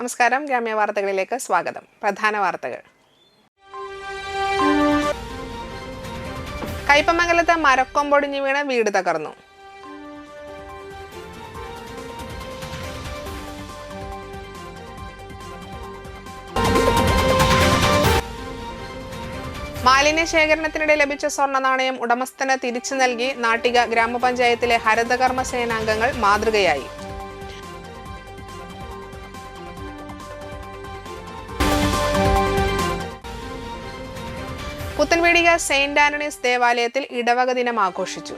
നമസ്കാരം, ഗ്രാമ്യ വാർത്തകളിലേക്ക് സ്വാഗതം. പ്രധാന വാർത്തകൾ. കയ്പമംഗലത്ത് മരക്കൊമ്പൊടിഞ്ഞു വീണ് വീട് തകർന്നു. മാലിന്യ ശേഖരണത്തിനിടെ ലഭിച്ച സ്വർണ്ണ നാണയം ഉടമസ്ഥന് തിരിച്ചു നൽകി നാട്ടിക ഗ്രാമപഞ്ചായത്തിലെ ഹരിതകർമ്മ സേനാംഗങ്ങൾ മാതൃകയായി. പുത്തൻവേടിക സെയിന്റ് ആന്റണീസ് ദേവാലയത്തിൽ ഇടവക ദിനം ആഘോഷിച്ചു.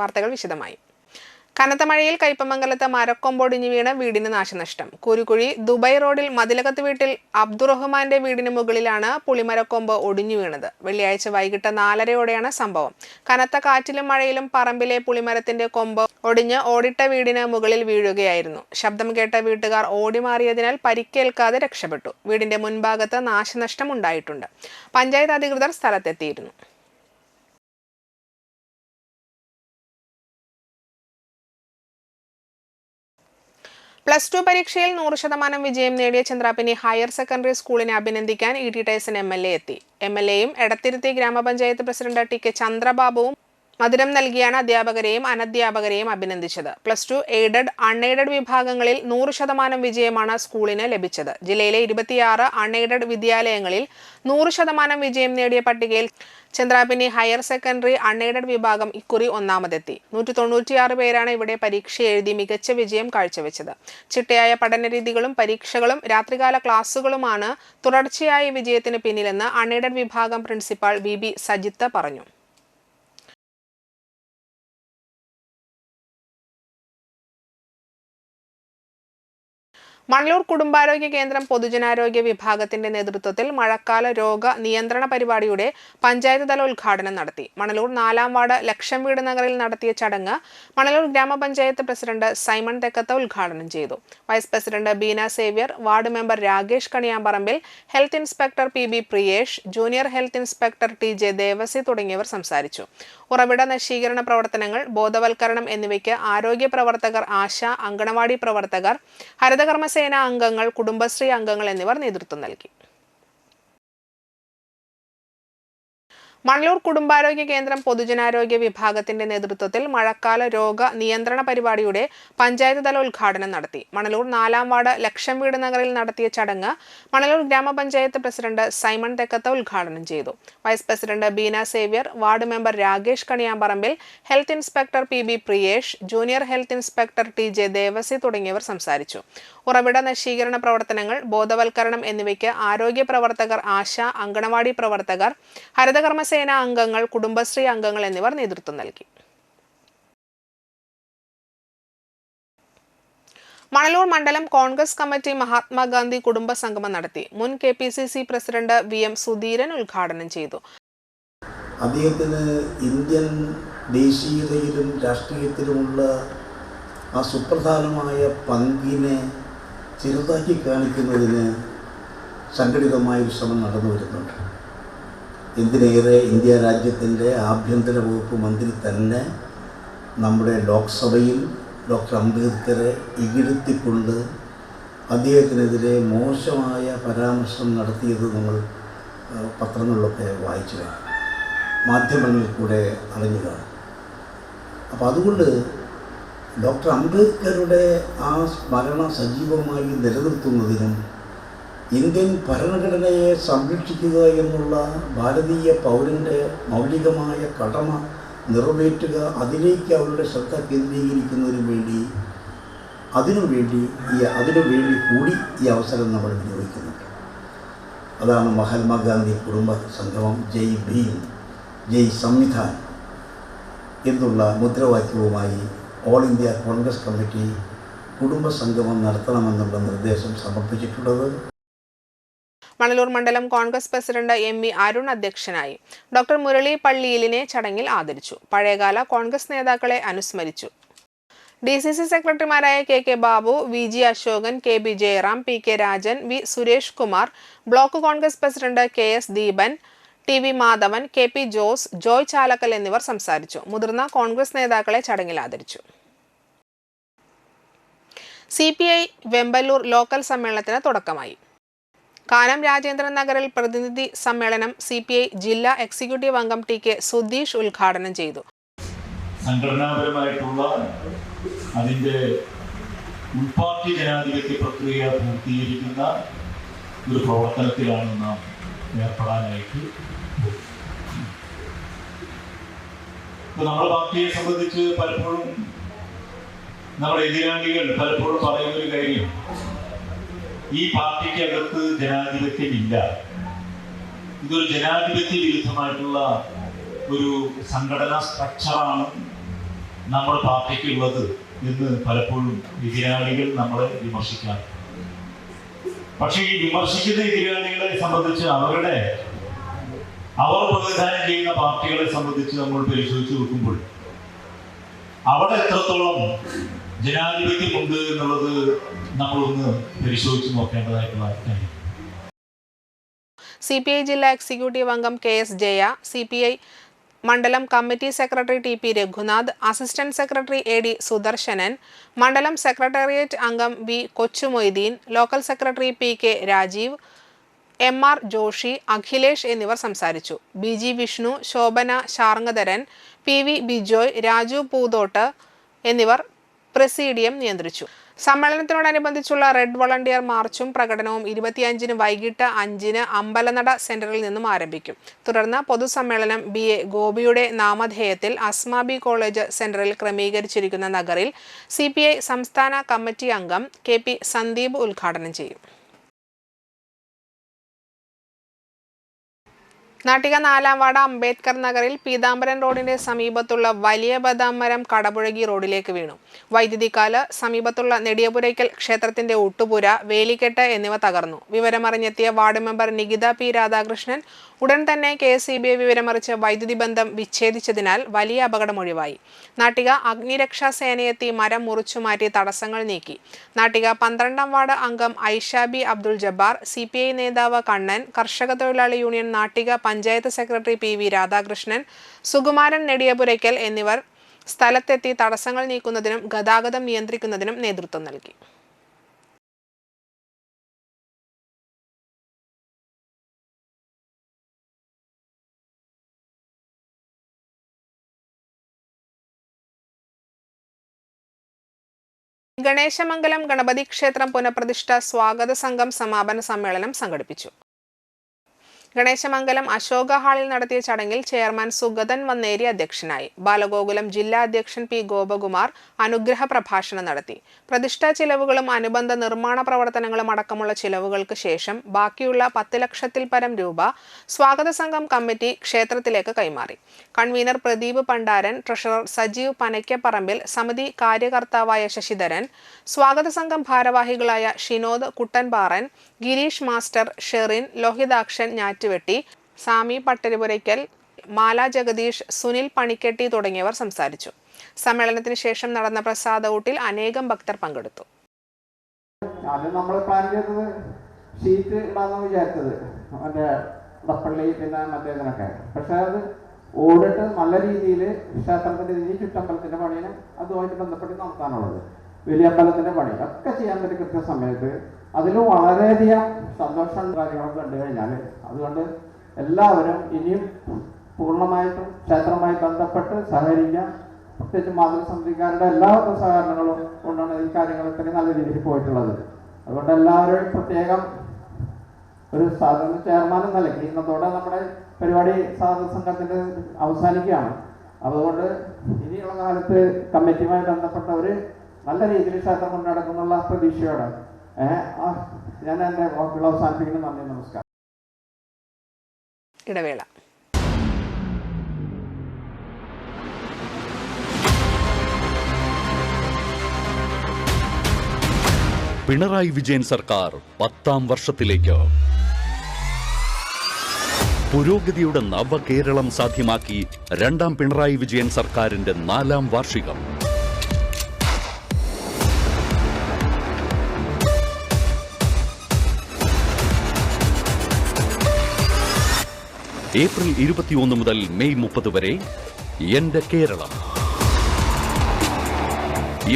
വാർത്തകൾ വിശദമായി. കനത്ത മഴയിൽ കയ്പമംഗലത്ത് മരക്കൊമ്പൊടിഞ്ഞു വീണ് വീടിന് നാശനഷ്ടം. കുരുക്കുഴി ദുബായ് റോഡിൽ മതിലകത്ത് വീട്ടിൽ അബ്ദുറഹ്മാന്റെ വീടിന് മുകളിലാണ് പുളിമരക്കൊമ്പ് ഒടിഞ്ഞു വീണത്. വെള്ളിയാഴ്ച വൈകിട്ട് 4:30-ഓടെയാണ് സംഭവം. കനത്ത കാറ്റിലും മഴയിലും പറമ്പിലെ പുളിമരത്തിന്റെ കൊമ്പ് ഒടിഞ്ഞ് ഓടിട്ട വീടിന് മുകളിൽ വീഴുകയായിരുന്നു. ശബ്ദം കേട്ട വീട്ടുകാർ ഓടിമാറിയതിനാൽ പരിക്കേൽക്കാതെ രക്ഷപ്പെട്ടു. വീടിന്റെ മുൻഭാഗത്ത് നാശനഷ്ടം ഉണ്ടായിട്ടുണ്ട്. പഞ്ചായത്ത് അധികൃതർ സ്ഥലത്തെത്തിയിരുന്നു. +2 പരീക്ഷയിൽ 100% വിജയം നേടിയ ചന്ദ്രാപിന്നി ഹയർ സെക്കൻഡറി സ്കൂളിനെ അഭിനന്ദിക്കാൻ ഇ.ടി. ടൈസൺ MLA എത്തി. MLAയും എടത്തിരുത്തി ഗ്രാമപഞ്ചായത്ത് പ്രസിഡന്റ് ടി.കെ. ചന്ദ്രബാബുവും മധുരം നൽകിയാണ് അധ്യാപകരെയും അനധ്യാപകരെയും അഭിനന്ദിച്ചത്. +2 എയ്ഡഡ്, അൺഎയ്ഡഡ് വിഭാഗങ്ങളിൽ 100% വിജയമാണ് സ്കൂളിന് ലഭിച്ചത്. ജില്ലയിലെ 26 അൺഎയ്ഡഡ് വിദ്യാലയങ്ങളിൽ 100% വിജയം നേടിയ പട്ടികയിൽ ചന്ദ്രാപിന്നി ഹയർ സെക്കൻഡറി അൺഎയ്ഡഡ് വിഭാഗം ഇക്കുറി ഒന്നാമതെത്തി. 196 പേരാണ് ഇവിടെ പരീക്ഷ എഴുതി മികച്ച വിജയം കാഴ്ചവെച്ചത്. ചിട്ടയായ പഠനരീതികളും പരീക്ഷകളും രാത്രികാല ക്ലാസുകളുമാണ് തുടർച്ചയായ വിജയത്തിന് പിന്നിലെന്ന് അൺഎയ്ഡഡ് വിഭാഗം പ്രിൻസിപ്പാൾ BB സജിത്ത് പറഞ്ഞു. മണലൂർ കുടുംബാരോഗ്യ കേന്ദ്രം പൊതുജനാരോഗ്യ വിഭാഗത്തിന്റെ നേതൃത്വത്തിൽ മഴക്കാല രോഗ നിയന്ത്രണ പരിപാടിയുടെ പഞ്ചായത്ത് തല ഉദ്ഘാടനം നടത്തി. മണലൂർ 4-ാം വാർഡ് ലക്ഷം വീട് നഗറിൽ നടത്തിയ ചടങ്ങ് മണലൂർ ഗ്രാമപഞ്ചായത്ത് പ്രസിഡന്റ് സൈമൺ തെക്കത്ത് ഉദ്ഘാടനം ചെയ്തു. Vice president Beena Xavier, ward member Rakesh Kaniyamparambil, health inspector PB Priyesh, junior health inspector TJ Devasi തുടങ്ങിയവർ സംസാരിച്ചു. ഉറവിട നശീകരണ പ്രവർത്തനങ്ങൾ, ബോധവൽക്കരണം എന്നിവയ്ക്ക് ആരോഗ്യ പ്രവർത്തകർ, ആശ, അങ്കണവാടി പ്രവർത്തകർ, ഹരിതകർമ്മ സേനാ അംഗങ്ങൾ, കുടുംബശ്രീ അംഗങ്ങൾ എന്നിവർ നേതൃത്വം നൽകി. മണലൂർ കുടുംബാരോഗ്യ കേന്ദ്രം പൊതുജനാരോഗ്യ വിഭാഗത്തിന്റെ നേതൃത്വത്തിൽ മഴക്കാല രോഗ നിയന്ത്രണ പരിപാടിയുടെ പഞ്ചായത്ത് തല ഉദ്ഘാടനം നടത്തി. മണലൂർ 4-ാം വാർഡ് ലക്ഷം വീട് നഗറിൽ നടത്തിയ ചടങ്ങ് മണലൂർ ഗ്രാമപഞ്ചായത്ത് പ്രസിഡന്റ് സൈമൺ തെക്കത്ത് ഉദ്ഘാടനം ചെയ്തു. Vice president Beena Xavier, ward member Rakesh Kaniyamparambil, health inspector PB Priyesh, junior health inspector TJ Devasi തുടങ്ങിയവർ സംസാരിച്ചു. ഉറവിട നശീകരണ പ്രവർത്തനങ്ങൾ, ബോധവൽക്കരണം എന്നിവയ്ക്ക് ആരോഗ്യ പ്രവർത്തകർ, ആശ, അങ്കണവാടി പ്രവർത്തകർ, ഹരിതകർമ്മ സേനാ അംഗങ്ങൾ, കുടുംബശ്രീ അംഗങ്ങൾ എന്നിവർ നേതൃത്വം നൽകി. മണലൂർ മണ്ഡലം കോൺഗ്രസ് കമ്മിറ്റി മഹാത്മാഗാന്ധി കുടുംബ സംഗമം നടത്തി. മുൻ KPCC പ്രസിഡന്റ് VM സുധീരൻ ഉദ്ഘാടനം ചെയ്തു. അദ്ദേഹത്തിന് ഇന്ത്യൻ ദേശീയതയിലും രാഷ്ട്രീയത്തിലുമുള്ള ആ സുപ്രധാനമായ പങ്കിനെ ചെറുതാക്കി കാണിക്കുന്നതിന് സംഘടിതമായ ശ്രമം നടന്നു വരുന്നുണ്ട്. എന്തിനേറെ ഇന്ത്യ രാജ്യത്തിൻ്റെ ആഭ്യന്തര വകുപ്പ് മന്ത്രി തന്നെ നമ്മുടെ ലോക്സഭയിൽ ഡോക്ടർ അംബേദ്കറെ ഇകഴ്ത്തിക്കൊണ്ട് അദ്ദേഹത്തിനെതിരെ മോശമായ പരാമർശം നടത്തിയത് നമ്മൾ പത്രങ്ങളിലൊക്കെ വായിച്ചു കാണും, മാധ്യമങ്ങളിൽ കൂടെ അറിഞ്ഞു കാണും. അപ്പോൾ അതുകൊണ്ട് ഡോക്ടർ അംബേദ്കറുടെ ആ സ്മരണ സജീവമായി നിലനിർത്തുന്നതിനും ഇന്ത്യൻ ഭരണഘടനയെ സംരക്ഷിക്കുക എന്നുള്ള ഭാരതീയ പൗരൻ്റെ മൗലികമായ കടമ നിറവേറ്റുക, അതിലേക്ക് അവരുടെ ശ്രദ്ധ കേന്ദ്രീകരിക്കുന്നതിനു വേണ്ടി അതിനുവേണ്ടി കൂടി ഈ അവസരം നമ്മൾ വിനിയോഗിക്കുന്നുണ്ട്. അതാണ് മഹാത്മാഗാന്ധി കുടുംബ സംഗമം, ജയ് ഭീം, ജയ് സംവിധാൻ എന്നുള്ള മുദ്രാവാക്യവുമായി ഓൾ ഇന്ത്യ കോൺഗ്രസ് കമ്മിറ്റി കുടുംബ സംഗമം നടത്തണമെന്നുള്ള നിർദ്ദേശം സമർപ്പിച്ചിട്ടുള്ളത്. മണലൂർ മണ്ഡലം കോൺഗ്രസ് പ്രസിഡന്റ് MV അരുൺ അധ്യക്ഷനായി. ഡോക്ടർ മുരളി പള്ളിയിലിനെ ചടങ്ങിൽ ആദരിച്ചു. പഴയകാല കോൺഗ്രസ് നേതാക്കളെ അനുസ്മരിച്ചു. DCC സെക്രട്ടറിമാരായ KK Babu, VG Ashokan, KB Jayaram, PK Rajan, V Suresh Kumar, block Congress president KS Deepan, TV. Madhavan, KP. Jose, Joy Chalakkal എന്നിവർ സംസാരിച്ചു. മുതിർന്ന കോൺഗ്രസ് നേതാക്കളെ ചടങ്ങിൽ ആദരിച്ചു. CPI വെമ്പല്ലൂർ ലോക്കൽ സമ്മേളനത്തിന് തുടക്കമായി. കാനം രാജേന്ദ്രൻ നഗറിൽ പ്രതിനിധി സമ്മേളനം CPI ജില്ലാ എക്സിക്യൂട്ടീവ് അംഗം ടി.കെ. സുധീഷ് ഉദ്ഘാടനം ചെയ്തു. സംഘടനാപരമായിട്ടുള്ള അതിൻ്റെ ഉൾപാർട്ടി ജനാധിപത്യ പ്രക്രിയ പൂർത്തീകരിക്കുന്ന ഒരു പ്രവർത്തനത്തിലാണ് നാം ഏർപ്പെടാനായിട്ട്. ഇപ്പോൾ നമ്മുടെ പാർട്ടിയെ സംബന്ധിച്ച് പലപ്പോഴും നമ്മുടെ എതിരാളികൾ പലപ്പോഴും പറയുന്നൊരു കാര്യം, ഈ പാർട്ടിക്കകത്ത് ജനാധിപത്യമില്ല, ഇതൊരു ജനാധിപത്യ വിരുദ്ധമായിട്ടുള്ള ഒരു സംഘടനാ സ്ട്രക്ചറാണ് നമ്മുടെ പാർട്ടിക്കുള്ളത് എന്ന് പലപ്പോഴും എതിരാളികൾ നമ്മളെ വിമർശിക്കാം. പക്ഷേ ഈ വിമർശിക്കുന്ന എതിരാളികളെ സംബന്ധിച്ച് അവർ പ്രതിനിധാനം ചെയ്യുന്ന പാർട്ടികളെ സംബന്ധിച്ച് നമ്മൾ പരിശോധിച്ച് നോക്കുമ്പോൾ അവിടെ എത്രത്തോളം ജനാധിപത്യമുണ്ട് എന്നുള്ളത് നമ്മളൊന്ന് പരിശോധിച്ച് നോക്കേണ്ടതായിട്ടുള്ള കാര്യം. CPI ജില്ലാ എക്സിക്യൂട്ടീവ് അംഗം KS ജയ, CPI മണ്ഡലം committee secretary TP Raghunath, assistant secretary AD Sudarshanan, മണ്ഡലം സെക്രട്ടേറിയറ്റ് അംഗം V Kochumoideen, local secretary PK Rajeev, MR Joshi, Akhilesh എന്നിവർ സംസാരിച്ചു. BG വിഷ്ണു, ശോഭന ശാർങ്ങധരൻ, PV ബിജോയ്, രാജു പൂതോട്ട് എന്നിവർ പ്രസീഡിയം നിയന്ത്രിച്ചു. സമ്മേളനത്തോടനുബന്ധിച്ചുള്ള റെഡ് വളണ്ടിയർ മാർച്ചും പ്രകടനവും 25-ന് വൈകിട്ട് 5-ന് അമ്പലനട സെന്ററിൽ നിന്നും ആരംഭിക്കും. തുടർന്ന് പൊതുസമ്മേളനം BA ഗോപിയുടെ നാമധേയത്തിൽ അസ്മാബി കോളേജ് സെന്ററിൽ ക്രമീകരിച്ചിരിക്കുന്ന നഗറിൽ CPI സംസ്ഥാന കമ്മിറ്റി അംഗം KP സന്ദീപ് ഉദ്ഘാടനം ചെയ്യും. നാട്ടിക 4-ാം വാർഡ് അംബേദ്കർ നഗറിൽ പീതാംബരൻ റോഡിന്റെ സമീപത്തുള്ള വലിയ ബദാം മരം കടപുഴകി റോഡിലേക്ക് വീണു. വൈദ്യുതിക്കാല്, സമീപത്തുള്ള നെടിയപുരയ്ക്കൽ ക്ഷേത്രത്തിന്റെ ഊട്ടുപുര, വേലിക്കെട്ട് എന്നിവ തകർന്നു. വിവരമറിഞ്ഞെത്തിയ ward member Nikitha P Radhakrishnan ഉടൻ തന്നെ KSEBയെ വിവരമറിച്ച് വൈദ്യുതി ബന്ധം വിച്ഛേദിച്ചതിനാൽ വലിയ അപകടം ഒഴിവായി. നാട്ടിക അഗ്നിരക്ഷാ സേനയെത്തി മരം മുറിച്ചുമാറ്റി തടസ്സങ്ങൾ നീക്കി. നാട്ടിക 12-ാം വാർഡ് അംഗം ഐഷാബി അബ്ദുൾ ജബ്ബാർ, CPI നേതാവ് കണ്ണൻ, കർഷക തൊഴിലാളി union Nattika panchayat secretary PV Radhakrishnan, Sukumaran Nediyapurackal എന്നിവർ സ്ഥലത്തെത്തി തടസ്സങ്ങൾ നീക്കുന്നതിനും ഗതാഗതം നിയന്ത്രിക്കുന്നതിനും നേതൃത്വം നൽകി. ഗണേശമംഗലം ഗണപതി ക്ഷേത്രം പുനഃപ്രതിഷ്ഠ സ്വാഗത സംഘം സമാപന സമ്മേളനം സംഘടിപ്പിച്ചു. ഗണേശമംഗലം അശോക ഹാളിൽ നടത്തിയ ചടങ്ങിൽ ചെയർമാൻ സുഗതൻ വന്നേരി അധ്യക്ഷനായി. ബാലഗോകുലം ജില്ലാ അധ്യക്ഷൻ P ഗോപകുമാർ അനുഗ്രഹ പ്രഭാഷണം നടത്തി. പ്രതിഷ്ഠാ ചിലവുകളും അനുബന്ധ നിർമ്മാണ പ്രവർത്തനങ്ങളും അടക്കമുള്ള ചിലവുകൾക്ക് ശേഷം ബാക്കിയുള്ള 10 ലക്ഷത്തിൽ പരം രൂപ സ്വാഗത സംഘം കമ്മിറ്റി ക്ഷേത്രത്തിലേക്ക് കൈമാറി. കൺവീനർ പ്രദീപ് പണ്ടാരൻ, ട്രഷറർ സജീവ് പനയ്ക്കപ്പറമ്പിൽ, സമിതി കാര്യകർത്താവായ ശശിധരൻ, സ്വാഗത സംഘം ഭാരവാഹികളായ ഷിനോദ് കുട്ടൻപാറൻ, ഗിരീഷ് മാസ്റ്റർ, ഷെറിൻ, ലോഹിതാക്ഷൻ ഞാറ്റുവെട്ടി, സാമി പട്ടരുപുരയ്ക്കൽ, മാല ജഗദീഷ്, സുനിൽ പണിക്കെട്ടി തുടങ്ങിയവർ സംസാരിച്ചു. സമ്മേളനത്തിന് ശേഷം നടന്ന പ്രസാദ ഊട്ടിൽ അനേകം ഭക്തർ പങ്കെടുത്തു. ആദ്യം നമ്മൾ പ്ലാൻ ചെയ്തത് ഷീറ്റ് ഇടാമെന്ന് വിചാരിച്ചത്, മറ്റേ ഡപ്പള്ളി പിന്നെ മറ്റേതിനൊക്കെ. പക്ഷെ അത് ഓടിട്ട് നല്ല രീതിയിൽ ക്ഷേത്രത്തിൻ്റെ ഈ ചുറ്റമ്പലത്തിൻ്റെ പണിയും അതുമായിട്ട് ബന്ധപ്പെട്ട് നടത്താനുള്ളത്, വലിയ അമ്പലത്തിൻ്റെ പണി ഒക്കെ ചെയ്യാൻ പറ്റും കൃത്യസമയത്ത്. അതിൽ വളരെയധികം സന്തോഷം കാര്യങ്ങളൊക്കെ കണ്ടു കഴിഞ്ഞാൽ, അതുകൊണ്ട് എല്ലാവരും ഇനിയും പൂർണ്ണമായിട്ടും ക്ഷേത്രവുമായി ബന്ധപ്പെട്ട് സഹകരിക്കാം. പ്രത്യേകിച്ച് മാതൃസമിതിക്കാരുടെ എല്ലാ സഹകരണങ്ങളും കൊണ്ടാണ് ഈ കാര്യങ്ങൾ ഇത്രയും നല്ല രീതിയിൽ പോയിട്ടുള്ളത്. അതുകൊണ്ട് എല്ലാവരും പ്രത്യേകം ഒരു സാധാരണ ചെയർമാൻ എന്ന നിലയ്ക്ക് ഇന്നത്തോടെ നമ്മുടെ പരിപാടി സാധാരണ സംഘത്തിൻ്റെ അവസാനിക്കുകയാണ്. അതുകൊണ്ട് ഇനിയുള്ള കാലത്ത് കമ്മിറ്റിയുമായി ബന്ധപ്പെട്ടവർ നല്ല രീതിയിൽ ക്ഷേത്രം കൊണ്ട് നടക്കുന്നുള്ള പ്രതീക്ഷയോടെ ഞാൻ എൻ്റെ വാക്കുകൾ അവസാനിപ്പിക്കുന്നു. നന്ദി, നമസ്കാരം. ഇടവേള. പിണറായി വിജയൻ സർക്കാർ 10ാം വർഷത്തിലേക്ക്. പുരോഗതിയുടെ നവകേരളം സാധ്യമാക്കി 2ാം പിണറായി വിജയൻ സർക്കാരിന്റെ 4ാം വാർഷികം. ഏപ്രിൽ 21 മുതൽ മെയ് 30 വരെ എന്റെ കേരളം.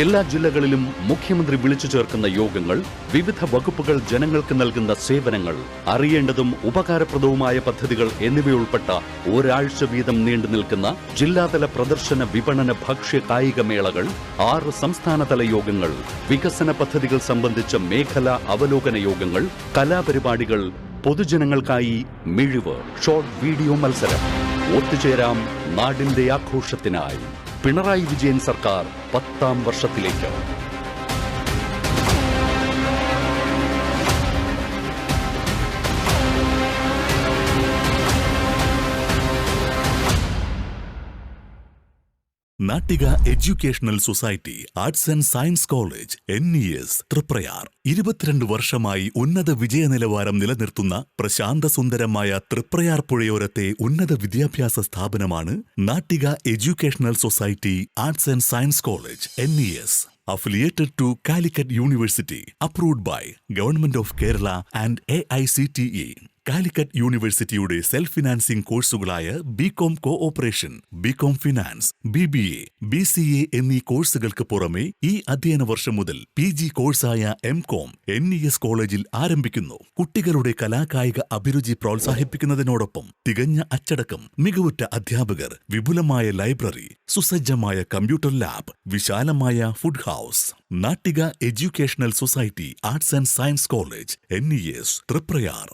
എല്ലാ ജില്ലകളിലും മുഖ്യമന്ത്രി വിളിച്ചു ചേർക്കുന്ന യോഗങ്ങൾ, വിവിധ വകുപ്പുകൾ ജനങ്ങൾക്ക് നൽകുന്ന സേവനങ്ങൾ, അറിയേണ്ടതും ഉപകാരപ്രദവുമായ പദ്ധതികൾ എന്നിവയുൾപ്പെട്ട ഒരാഴ്ച വീതം നീണ്ടു നിൽക്കുന്ന ജില്ലാതല പ്രദർശന വിപണന ഭക്ഷ്യ കായിക മേളകൾ, 6 സംസ്ഥാനതല യോഗങ്ങൾ, വികസന പദ്ധതികൾ സംബന്ധിച്ച മേഖലാ അവലോകന യോഗങ്ങൾ, കലാപരിപാടികൾ, പൊതുജനങ്ങൾക്കായി മിഴിവ്, ഷോർട്ട് വീഡിയോ മത്സരം. ഒത്തുചേരാം നാടിന്റെ ആഘോഷത്തിനായി. പിണറായി വിജയൻ സർക്കാർ 10ാം വർഷത്തിലേക്ക്. Nattika educational society arts and science college NES Triprayar 22 വർഷമായി ഉന്നത വിജയ നിലവാരം നിലനിർത്തുന്ന പ്രശാന്ത സുന്ദരമായ തൃപ്രയാർ പുഴയോരത്തെ ഉന്നത വിദ്യാഭ്യാസ സ്ഥാപനമാണ് Nattika educational society arts and science college NES. Affiliated to Calicut University, approved by Government of Kerala and AICTE. Calicut യൂണിവേഴ്സിറ്റിയുടെ സെൽഫ് ഫിനാൻസിംഗ് കോഴ്സുകളായ BCom cooperation, BCom finance, BBA, BCA എന്നീ കോഴ്സുകൾക്ക് പുറമെ ഈ അധ്യയന വർഷം മുതൽ PG കോഴ്സായ MCom NES കോളേജിൽ ആരംഭിക്കുന്നു. കുട്ടികളുടെ കലാകായിക അഭിരുചി പ്രോത്സാഹിപ്പിക്കുന്നതിനോടൊപ്പം തികഞ്ഞ അച്ചടക്കം, മികവുറ്റ അധ്യാപകർ, വിപുലമായ ലൈബ്രറി, സുസജ്ജമായ കമ്പ്യൂട്ടർ ലാബ്, വിശാലമായ food house. Nattika educational society arts and science college NES Triprayar.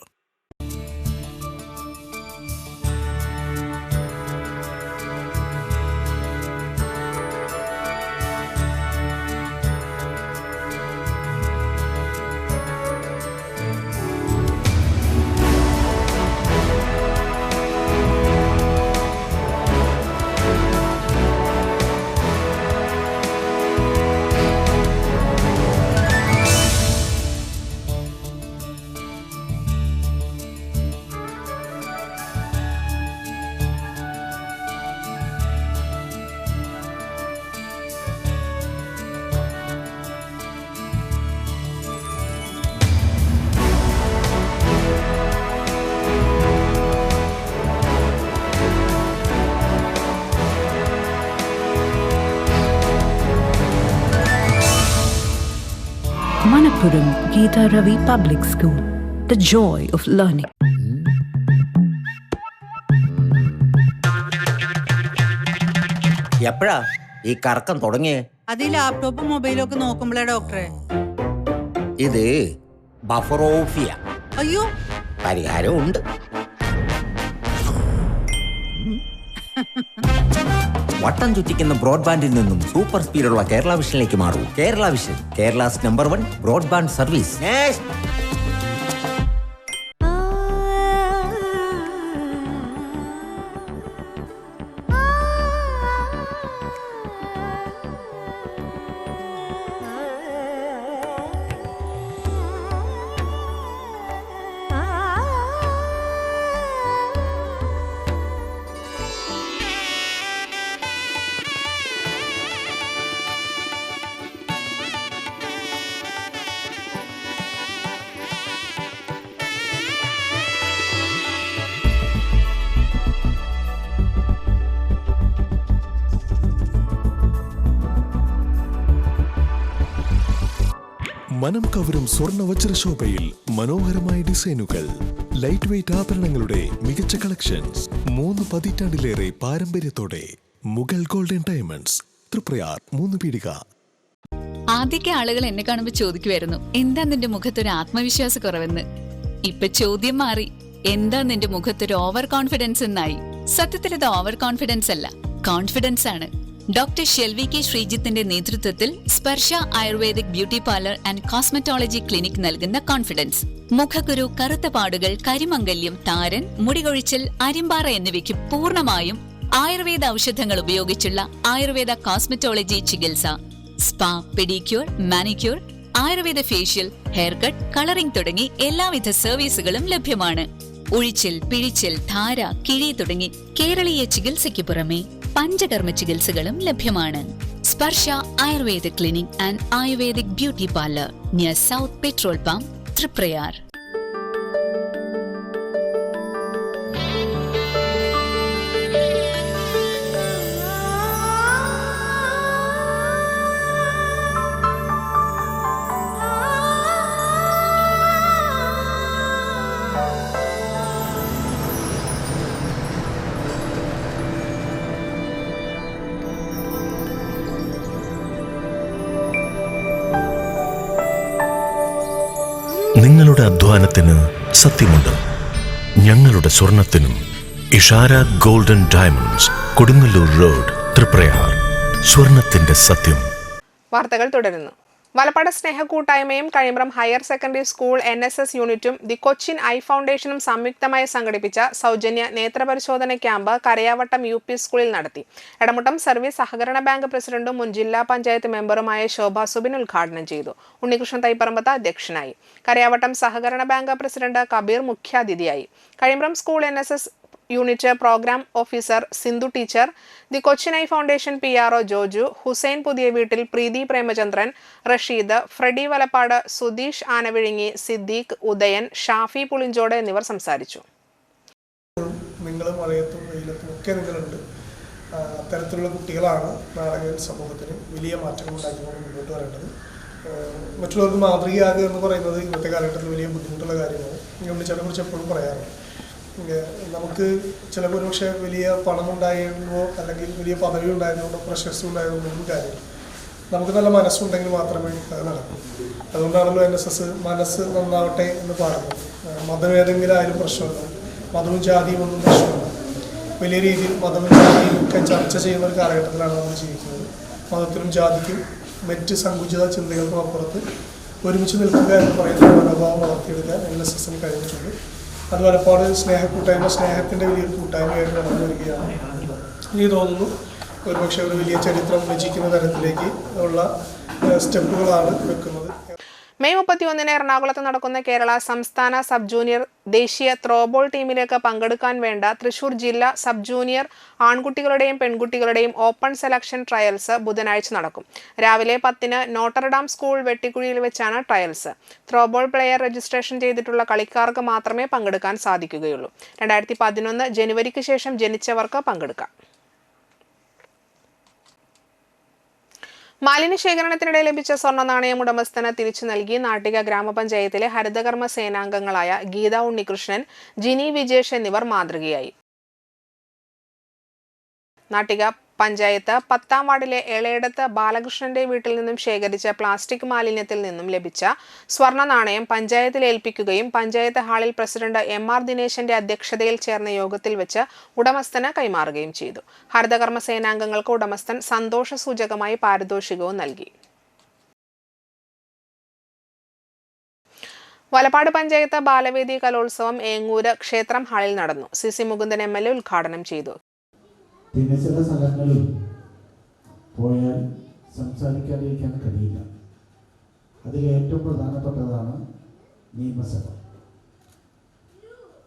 Manappuram Geeta Ravi Public School, the joy of learning. എപ്പോഴാ ഈ കറക്കം തുടങ്ങിയേ? അത് ഈ ലാപ്ടോപ്പും മൊബൈലും ഒക്കെ നോക്കുമ്പോഴേ ഡോക്ടറെ. ഇത് ബഫറോഫിയ. അയ്യോ, പരിഹാരം ഉണ്ട്. വട്ടം ചുറ്റിക്കുന്ന ബ്രോഡ്ബാൻഡിൽ നിന്നും സൂപ്പർ സ്പീഡുള്ള കേരള വിഷനിലേക്ക് മാറൂ. Kerala Vision, Kerala's number 1 broadband service. മനം കവരും സ്വർണ്ണ വജ്രശോഭയിൽ മനോഹരമായ ഡിസൈനുകൾ, ലൈറ്റ് വെയ്റ്റ് ആഭരണങ്ങളുടെ മികച്ച കളക്ഷൻസ്, 3 പതിറ്റാണ്ടിലേറെ പാരമ്പര്യത്തോടെ മുഗൾ ഗോൾഡൻ ഡയമണ്ട്സ്, തൃപ്രയാർ 3 പീടിക. ആദ്യമൊക്കെ ആളുകൾ എന്നെ കാണുമ്പോൾ ചോദിക്കുമായിരുന്നു, എന്താ നിന്റെ മുഖത്തൊരു ആത്മവിശ്വാസ കുറവെന്ന്. ഇപ്പൊ ചോദ്യം മാറി, എന്താ നിന്റെ മുഖത്തൊരു ഓവർ കോൺഫിഡൻസ് എന്നായി. സത്യത്തിൽ ഇത് ഓവർ കോൺഫിഡൻസ് അല്ല, കോൺഫിഡൻസ് ആണ്. ഡോക്ടർ ഷെൽവി കെ ശ്രീജിത്തിന്റെ നേതൃത്വത്തിൽ Sparsha Ayurvedic beauty parlour and cosmetology clinic നൽകുന്ന കോൺഫിഡൻസ്. മുഖക്കുരു, കറുത്ത പാടുകൾ, കരിമംഗല്യം, താരൻ, മുടികൊഴിച്ചിൽ, അരിമ്പാറ എന്നിവയ്ക്ക് പൂർണ്ണമായും ആയുർവേദ ഔഷധങ്ങൾ ഉപയോഗിച്ചുള്ള ആയുർവേദ കോസ്മെറ്റോളജി ചികിത്സ. Spa, pedicure, manicure, Ayurveda facial, hair cut, colouring തുടങ്ങി എല്ലാവിധ സർവീസുകളും ലഭ്യമാണ്. ഉഴിച്ചിൽ, പിഴിച്ചിൽ, ധാര, കിഴി തുടങ്ങി കേരളീയ ചികിത്സയ്ക്ക് പുറമെ പഞ്ചകർമ്മ ചികിത്സകളും ലഭ്യമാണ്. Sparsha Ayurveda clinic and Ayurvedic beauty parlour near south petrol pump, Triprayar. നിങ്ങളുടെ അധ്വാനത്തിന് സത്യമുണ്ട്. ഞങ്ങളുടെ സ്വർണത്തിനും. Ishara golden diamonds, Kodungallur road, Triprayar. സ്വർണത്തിന്റെ സത്യം. വാർത്തകൾ തുടരുന്നു. വലപ്പാട് സ്നേഹക്കൂട്ടായ്മയും Kazhimbram higher secondary school NSS യൂണിറ്റും ദി കൊച്ചിൻ ഐ ഫൗണ്ടേഷനും സംയുക്തമായി സംഘടിപ്പിച്ച സൗജന്യ നേത്രപരിശോധന ക്യാമ്പ് കരയാവട്ടം UP സ്കൂളിൽ നടത്തി. എടമുട്ടം സർവീസ് സഹകരണ ബാങ്ക് പ്രസിഡന്റും മുൻ ജില്ലാ പഞ്ചായത്ത് മെമ്പറുമായ ശോഭ സുബിൻ ഉദ്ഘാടനം ചെയ്തു. ഉണ്ണികൃഷ്ണൻ തൈപ്പറമ്പത്ത് അധ്യക്ഷനായി. കരയാവട്ടം സഹകരണ ബാങ്ക് പ്രസിഡന്റ് കബീർ മുഖ്യാതിഥിയായി. Kazhimbram school NSS unit program officer Sindhu teacher, the Cochin eye foundation PRO Joju, Hussain പുതിയ വീട്ടിൽ, പ്രീതി പ്രേമചന്ദ്രൻ, റഷീദ്, ഫ്രെഡി വലപ്പാട്, സുധീഷ് ആനവിഴുങ്ങി, സിദ്ദീഖ്, ഉദയൻ, ഷാഫി പുളിഞ്ചോട് എന്നിവർ സംസാരിച്ചു. നിങ്ങൾ മഴയത്തും വെയിലത്തും ഒക്കെ നിങ്ങളുണ്ട്. അത്തരത്തിലുള്ള കുട്ടികളാണ് നാളെ സമൂഹത്തിന് വലിയ മാറ്റങ്ങൾ ഉണ്ടാക്കിക്കൊണ്ട് മുന്നോട്ട് വരേണ്ടത്. മറ്റുള്ളവർക്ക് മാതൃകയാകുക എന്ന് പറയുന്നത് ഇന്നത്തെ കാലഘട്ടത്തിൽ വലിയ ബുദ്ധിമുട്ടുള്ള കാര്യമാണ്. ഉണ്ണിച്ചേട്ടനെ കുറിച്ച് എപ്പോഴും പറയാറുണ്ട്. നമുക്ക് ചിലപ്പോൾ പക്ഷേ വലിയ പണം ഉണ്ടായിരുന്നോ അല്ലെങ്കിൽ വലിയ പദവി ഉണ്ടായിരുന്നോ പ്രശസ്തി ഉണ്ടായിരുന്നോ ഒന്നും കാര്യമില്ല. നമുക്ക് നല്ല മനസ്സുണ്ടെങ്കിൽ മാത്രമേ അത് നടക്കൂ. അതുകൊണ്ടാണല്ലോ NSS മനസ്സ് നന്നാവട്ടെ എന്ന് പറയുന്നത്. മതം ഏതെങ്കിലും ആയാലും പ്രശ്നമില്ല, മതവും ജാതിയും ഒന്നും പ്രശ്നമില്ല. വലിയ രീതിയിൽ മതവും ജാതിയും ഒക്കെ ചർച്ച ചെയ്യുന്ന ഒരു കാലഘട്ടത്തിലാണ് നമ്മൾ ജീവിക്കുന്നത്. മതത്തിനും ജാതിക്കും മറ്റ് സങ്കുചിത ചിന്തകൾക്കും അപ്പുറത്ത് ഒരുമിച്ച് നിൽക്കുക എന്ന് പറയുന്ന മനോഭാവം വളർത്തിയെടുക്കാൻ NSSന് കഴിഞ്ഞിട്ടുണ്ട്. അത് വലപ്പാട് സ്നേഹക്കൂട്ടായ്മ സ്നേഹത്തിൻ്റെ വലിയൊരു കൂട്ടായ്മയായിട്ട് നടന്നു വരികയാണ്. എനിക്ക് തോന്നുന്നു ഒരുപക്ഷെ ഒരു വലിയ ചരിത്രം രചിക്കുന്ന തരത്തിലേക്ക് ഉള്ള സ്റ്റെപ്പുകളാണ് വെക്കുന്നത്. മെയ് 31 എറണാകുളത്ത് നടക്കുന്ന കേരള സംസ്ഥാന സബ് ജൂനിയർ ദേശീയ ത്രോബോൾ ടീമിലേക്ക് പങ്കെടുക്കാൻ വേണ്ട തൃശൂർ ജില്ലാ സബ് ജൂനിയർ ആൺകുട്ടികളുടെയും പെൺകുട്ടികളുടെയും ഓപ്പൺ സെലക്ഷൻ ട്രയൽസ് ബുധനാഴ്ച നടക്കും. രാവിലെ 10-ന് നോട്ടർഡാം സ്കൂൾ വെട്ടിക്കുഴിയിൽ വെച്ചാണ് ട്രയൽസ്. ത്രോബോൾ പ്ലെയർ രജിസ്ട്രേഷൻ ചെയ്തിട്ടുള്ള കളിക്കാർക്ക് മാത്രമേ പങ്കെടുക്കാൻ സാധിക്കുകയുള്ളൂ. 2011 ജനുവരിക്ക് ശേഷം ജനിച്ചവർക്ക് പങ്കെടുക്കാം. മാലിന്യ ശേഖരണത്തിനിടെ ലഭിച്ച സ്വർണ്ണ നാണയം ഉടമസ്ഥന് തിരിച്ചു നൽകി നാട്ടിക ഗ്രാമപഞ്ചായത്തിലെ ഹരിതകർമ്മ സേനാംഗങ്ങളായ ഗീത ഉണ്ണികൃഷ്ണൻ, ജിനി വിജേഷ് എന്നിവർ മാതൃകയായി. നാട്ടിക പഞ്ചായത്ത് 10-ാം വാർഡിലെ എളയടത്ത് ബാലകൃഷ്ണന്റെ വീട്ടിൽ നിന്നും ശേഖരിച്ച പ്ലാസ്റ്റിക് മാലിന്യത്തിൽ നിന്നും ലഭിച്ച സ്വർണ്ണ നാണയം പഞ്ചായത്തിൽ ഏൽപ്പിക്കുകയും പഞ്ചായത്ത് ഹാളിൽ പ്രസിഡന്റ് MR ദിനേശന്റെ അധ്യക്ഷതയിൽ ചേർന്ന യോഗത്തിൽ വെച്ച് ഉടമസ്ഥന് കൈമാറുകയും ചെയ്തു. ഹരിതകർമ്മ സേനാംഗങ്ങൾക്ക് ഉടമസ്ഥൻ സന്തോഷസൂചകമായി പാരിതോഷികവും നൽകി. വലപ്പാട് പഞ്ചായത്ത് ബാലവേദി കലോത്സവം ഏങ്ങൂര് ക്ഷേത്രം ഹാളിൽ നടന്നു. CC മുകുന്ദൻ MLA ഉദ്ഘാടനം ചെയ്തു. പിന്നെ ചില സ്ഥലങ്ങളിൽ പോയാൽ സംസാരിക്കാതിരിക്കാൻ കഴിയില്ല. അതിൽ ഏറ്റവും പ്രധാനപ്പെട്ടതാണ് നിയമസഭ.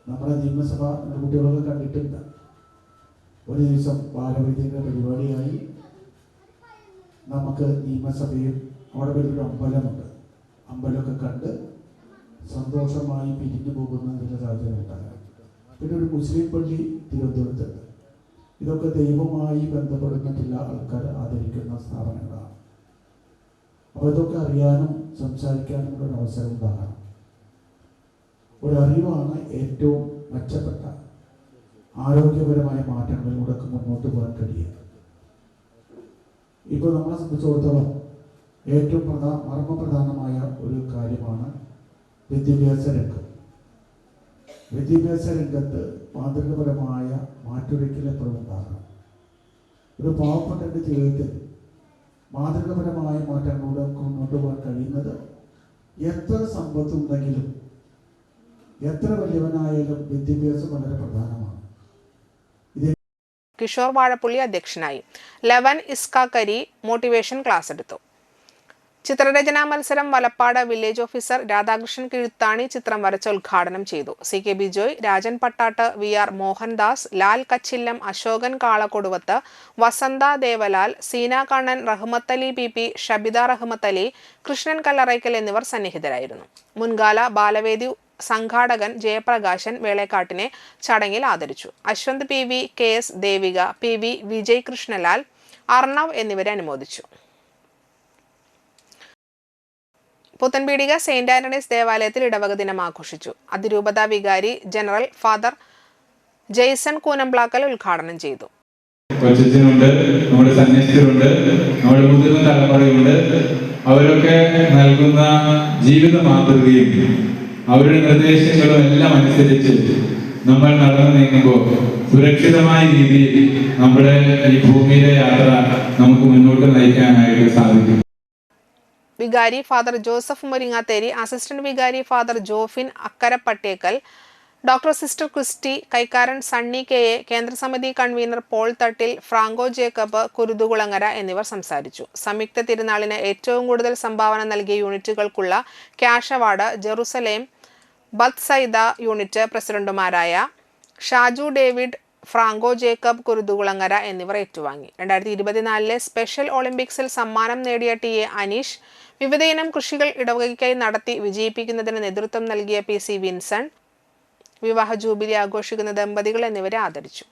നമ്മുടെ നിയമസഭ കുട്ടികളൊക്കെ കണ്ടിട്ടില്ല. ഒരു ദിവസം ബാലവേദിയുടെ പരിപാടിയായി നമുക്ക് നിയമസഭയും അവിടെ വലിയൊരു അമ്പലമുണ്ട്, അമ്പലമൊക്കെ കണ്ട് സന്തോഷമായി പിരിഞ്ഞു പോകുന്നതിൻ്റെ സാഹചര്യം ഉണ്ടാകാം. പിന്നെ ഒരു മുസ്ലിം പള്ളി തിരുവനന്തപുരത്തുണ്ട്. ഇതൊക്കെ ദൈവവുമായി ബന്ധപ്പെടുന്ന ചില ആൾക്കാർ ആദരിക്കുന്ന സ്ഥാപനങ്ങളാണ്. അപ്പോൾ ഇതൊക്കെ അറിയാനും സംസാരിക്കാനും ഒരു അവസരം ഉണ്ടാകണം. ഒരറിവാണ് ഏറ്റവും മെച്ചപ്പെട്ട ആരോഗ്യപരമായ മാറ്റങ്ങളിലൂടെ മുന്നോട്ട് പോകാൻ കഴിയുക. ഇപ്പോൾ നമ്മളെ സംബന്ധിച്ചിടത്തോളം ഏറ്റവും മർമ്മപ്രധാനമായ ഒരു കാര്യമാണ് വിദ്യാഭ്യാസ രംഗം. വിദ്യാഭ്യാസ രംഗത്ത് മാതൃകപരമായ മാറ്റുരയ്ക്കൽ എപ്പോഴും ഉണ്ടാകണം. ഒരു പാവപ്പെട്ട ജീവിതത്തിൽ മാതൃകപരമായ മാറ്റങ്ങളിലൂടെ മുന്നോട്ട് പോകാൻ കഴിയുന്നത് എത്ര സമ്പത്തുണ്ടെങ്കിലും എത്ര വലിയവനായാലും വിദ്യാഭ്യാസം വളരെ പ്രധാനമാണ്. കിഷോർ വാഴപ്പുള്ളി അധ്യക്ഷനായി. ലവൻ ഇസ്കാക്കരി മോട്ടിവേഷൻ ക്ലാസ് എടുത്തു. ചിത്രരചനാ മത്സരം വലപ്പാട് വില്ലേജ് ഓഫീസർ രാധാകൃഷ്ണൻ കിഴുത്താണി ചിത്രം വരച്ച് ഉദ്ഘാടനം ചെയ്തു. CK ബിജോയ്, രാജൻ പട്ടാട്ട്, VR മോഹൻദാസ്, ലാൽ കച്ചില്ലം, അശോകൻ കാളക്കൊടുവത്ത്, വസന്ത ദേവലാൽ, സീന കണ്ണൻ, റഹ്മത്തലി PP, ഷബിത റഹ്മത്തലി, കൃഷ്ണൻ കല്ലറയ്ക്കൽ എന്നിവർ സന്നിഹിതരായിരുന്നു. മുൻകാല ബാലവേദി സംഘാടകൻ ജയപ്രകാശൻ വേളേക്കാട്ടിനെ ചടങ്ങിൽ ആദരിച്ചു. Ashwanth PV, KS Devika, PV Vijay Krishnalal, Arnav എന്നിവരെ അനുമോദിച്ചു. പുത്തൻപീടിക സെയിന്റ് ആന്റണീസ് ദേവാലയത്തിൽ ഇടവക ദിനം ആഘോഷിച്ചു. അതിരൂപതാ വികാരി ജനറൽ ഫാദർ ജെയ്സൺ കൂനംപ്ലാക്കൽ ഉദ്ഘാടനം ചെയ്തു. കൊച്ചുണ്ട്, നമ്മുടെ സന്യസ്തരുണ്ട്, നമ്മുടെ മുതിർന്ന തലമുറയുണ്ട്. അവരൊക്കെ നൽകുന്ന ജീവിത മാതൃകയും അവരുടെ നിർദ്ദേശങ്ങളും എല്ലാം അനുസരിച്ച് നമ്മൾ നടന്നു നീങ്ങുമ്പോൾ സുരക്ഷിതമായ രീതിയിൽ നമ്മുടെ ഈ ഭൂമിയിലെ യാത്ര നമുക്ക് മുന്നോട്ട് നയിക്കാനായിട്ട് സാധിക്കും. വികാരി ഫാദർ ജോസഫ് മുരിങ്ങാത്തേരി, അസിസ്റ്റന്റ് വികാരി father Jofin Akkarappattekkal, doctor sister Christy കൈക്കാരൻ, സണ്ണി കെ എ, കേന്ദ്രസമിതി convener Paul Thattil, Franco Jacob Kuruthukulangara എന്നിവർ സംസാരിച്ചു. സംയുക്ത തിരുനാളിന് ഏറ്റവും കൂടുതൽ സംഭാവന നൽകിയ യൂണിറ്റുകൾക്കുള്ള cash award Jerusalem Bethsaida unit പ്രസിഡന്റുമാരായ Shaju David, Franco Jacob Kuruthukulangara എന്നിവർ ഏറ്റുവാങ്ങി. 2024 സ്പെഷ്യൽ ഒളിമ്പിക്സിൽ സമ്മാനം നേടിയ ടി.എ. അനീഷ്, വിവിധയിനം കൃഷികൾ ഇടവകയ്ക്കായി നടത്തി വിജയിപ്പിക്കുന്നതിന് നേതൃത്വം നൽകിയ പി.സി. വിൻസെന്റ്, വിവാഹ ജൂബിലി ആഘോഷിക്കുന്ന ദമ്പതികൾ എന്നിവരെ ആദരിച്ചു.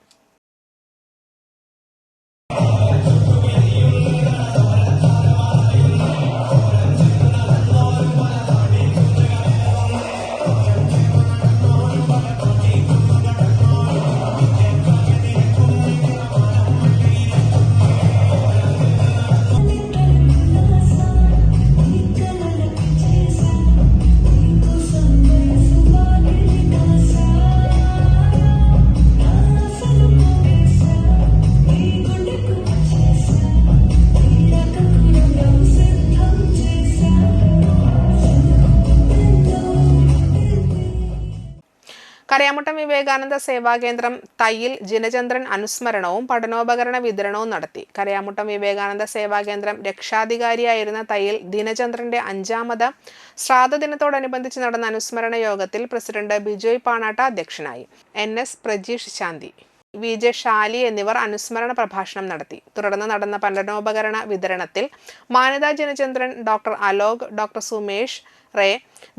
കരയാമുട്ടം വിവേകാനന്ദ സേവാകേന്ദ്രം തയ്യിൽ ജിനചന്ദ്രൻ അനുസ്മരണവും പഠനോപകരണ വിതരണവും നടത്തി. കരയാമുട്ടം വിവേകാനന്ദ സേവാകേന്ദ്രം രക്ഷാധികാരിയായിരുന്ന തയ്യിൽ ദിനചന്ദ്രന്റെ 5ാമത് ശ്രാദ്ധ ദിനത്തോടനുബന്ധിച്ച് നടന്ന അനുസ്മരണ യോഗത്തിൽ പ്രസിഡന്റ് ബിജോയ് പാണാട്ട അധ്യക്ഷനായി. NS പ്രജീഷ് ശാന്തി, VJ ഷാലി എന്നിവർ അനുസ്മരണ പ്രഭാഷണം നടത്തി. തുടർന്ന് നടന്ന പഠനോപകരണ വിതരണത്തിൽ മാനദ ജിനചന്ദ്രൻ, ഡോക്ടർ അലോക്, ഡോക്ടർ സുമേഷ് റേ,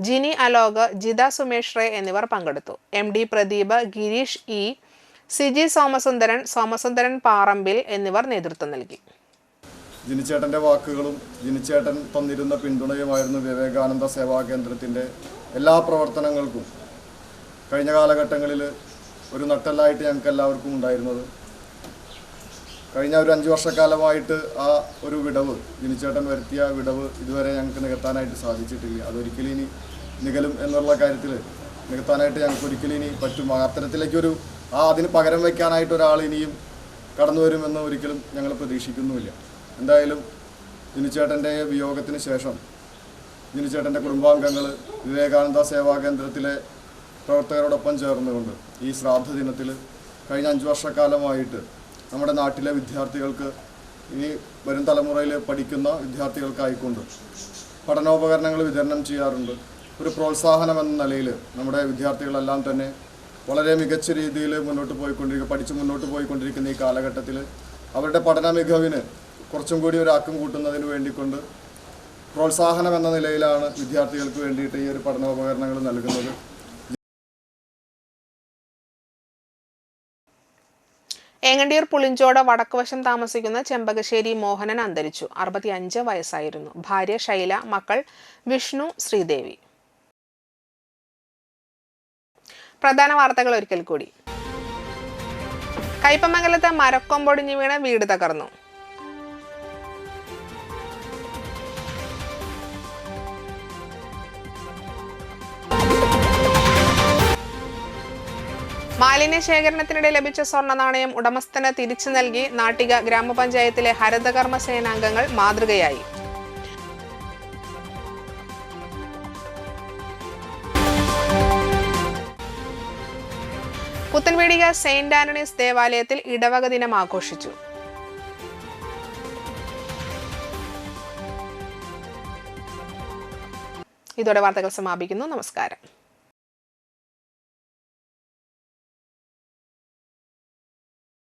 ജിനി അലോക്, ജിത സുമേഷ് റേ എന്നിവർ പങ്കെടുത്തു. MD പ്രദീപ്, ഗിരീഷ് ഇ, സിജി സോമസുന്ദരൻ പാറമ്പിൽ എന്നിവർ നേതൃത്വം നൽകി. ജിനിച്ചേട്ടൻ്റെ വാക്കുകളും ജിനിച്ചേട്ടൻ തന്നിരുന്ന പിന്തുണയുമായിരുന്നു വിവേകാനന്ദ സേവാകേന്ദ്രത്തിൻ്റെ എല്ലാ പ്രവർത്തനങ്ങൾക്കും കഴിഞ്ഞ കാലഘട്ടങ്ങളിൽ ഒരു നട്ടെല്ലായിട്ട് ഞങ്ങൾക്ക് എല്ലാവർക്കും ഉണ്ടായിരുന്നത്. കഴിഞ്ഞ ഒരു 5 വർഷക്കാലമായിട്ട് ആ ഒരു വിടവ്, ജിനിച്ചേട്ടൻ വരുത്തിയ വിടവ് ഇതുവരെ ഞങ്ങൾക്ക് നികത്താനായിട്ട് സാധിച്ചിട്ടില്ല. അതൊരിക്കലും ഇനി നികലും എന്നുള്ള കാര്യത്തിൽ നികത്താനായിട്ട് ഞങ്ങൾക്ക് ഒരിക്കലും ഇനി പറ്റും. അത്തരത്തിലേക്കൊരു അതിന് പകരം വയ്ക്കാനായിട്ട് ഒരാൾ ഇനിയും കടന്നു വരുമെന്ന് ഒരിക്കലും ഞങ്ങൾ പ്രതീക്ഷിക്കുന്നുമില്ല. എന്തായാലും ജിനിച്ചേട്ടൻ്റെ വിയോഗത്തിന് ശേഷം ജിനിച്ചേട്ടൻ്റെ കുടുംബാംഗങ്ങൾ വിവേകാനന്ദ സേവാകേന്ദ്രത്തിലെ പ്രവർത്തകരോടൊപ്പം ചേർന്നുകൊണ്ട് ഈ ശ്രാദ്ധ ദിനത്തിൽ കഴിഞ്ഞ 5 വർഷക്കാലമായിട്ട് നമ്മുടെ നാട്ടിലെ വിദ്യാർത്ഥികൾക്ക്, ഇനി വരും തലമുറയിൽ പഠിക്കുന്ന വിദ്യാർത്ഥികൾക്കായിക്കൊണ്ട് പഠനോപകരണങ്ങൾ വിതരണം ചെയ്യാറുണ്ട്. ഒരു പ്രോത്സാഹനം എന്ന നിലയിൽ നമ്മുടെ വിദ്യാർത്ഥികളെല്ലാം തന്നെ വളരെ മികച്ച രീതിയിൽ പഠിച്ച് മുന്നോട്ട് പോയിക്കൊണ്ടിരിക്കുന്ന ഈ കാലഘട്ടത്തിൽ അവരുടെ പഠന മികവിന് കുറച്ചും കൂടി ഒരു ആക്കം കൂട്ടുന്നതിന് വേണ്ടിക്കൊണ്ട് പ്രോത്സാഹനം എന്ന നിലയിലാണ് വിദ്യാർത്ഥികൾക്ക് വേണ്ടിയിട്ട് ഈ ഒരു പഠനോപകരണങ്ങൾ നൽകുന്നത്. ഏങ്ങണ്ടിയൂർ പുളിഞ്ചോട് വടക്കുവശം താമസിക്കുന്ന ചെമ്പകശ്ശേരി മോഹനൻ അന്തരിച്ചു. 65 വയസ്സായിരുന്നു. ഭാര്യ ശൈല, മക്കൾ വിഷ്ണു, ശ്രീദേവി. പ്രധാന വാർത്തകൾ ഒരിക്കൽ കൂടി. കയ്പമംഗലത്ത് മരക്കൊമ്പൊടിഞ്ഞു വീണ് വീട് തകർന്നു. മാലിന്യ ശേഖരണത്തിനിടെ ലഭിച്ച സ്വർണ്ണ നാണയം ഉടമസ്ഥന് തിരിച്ചു നൽകി നാട്ടിക ഗ്രാമപഞ്ചായത്തിലെ ഹരിതകർമ്മ സേനാംഗങ്ങൾ മാതൃകയായി. പുത്തൻവേടിക സെയിന്റ് ആന്റണീസ് ദേവാലയത്തിൽ ഇടവക ദിനം ആഘോഷിച്ചു. ഇതോടെ വാർത്തകൾ സമാപിക്കുന്നു. നമസ്കാരം.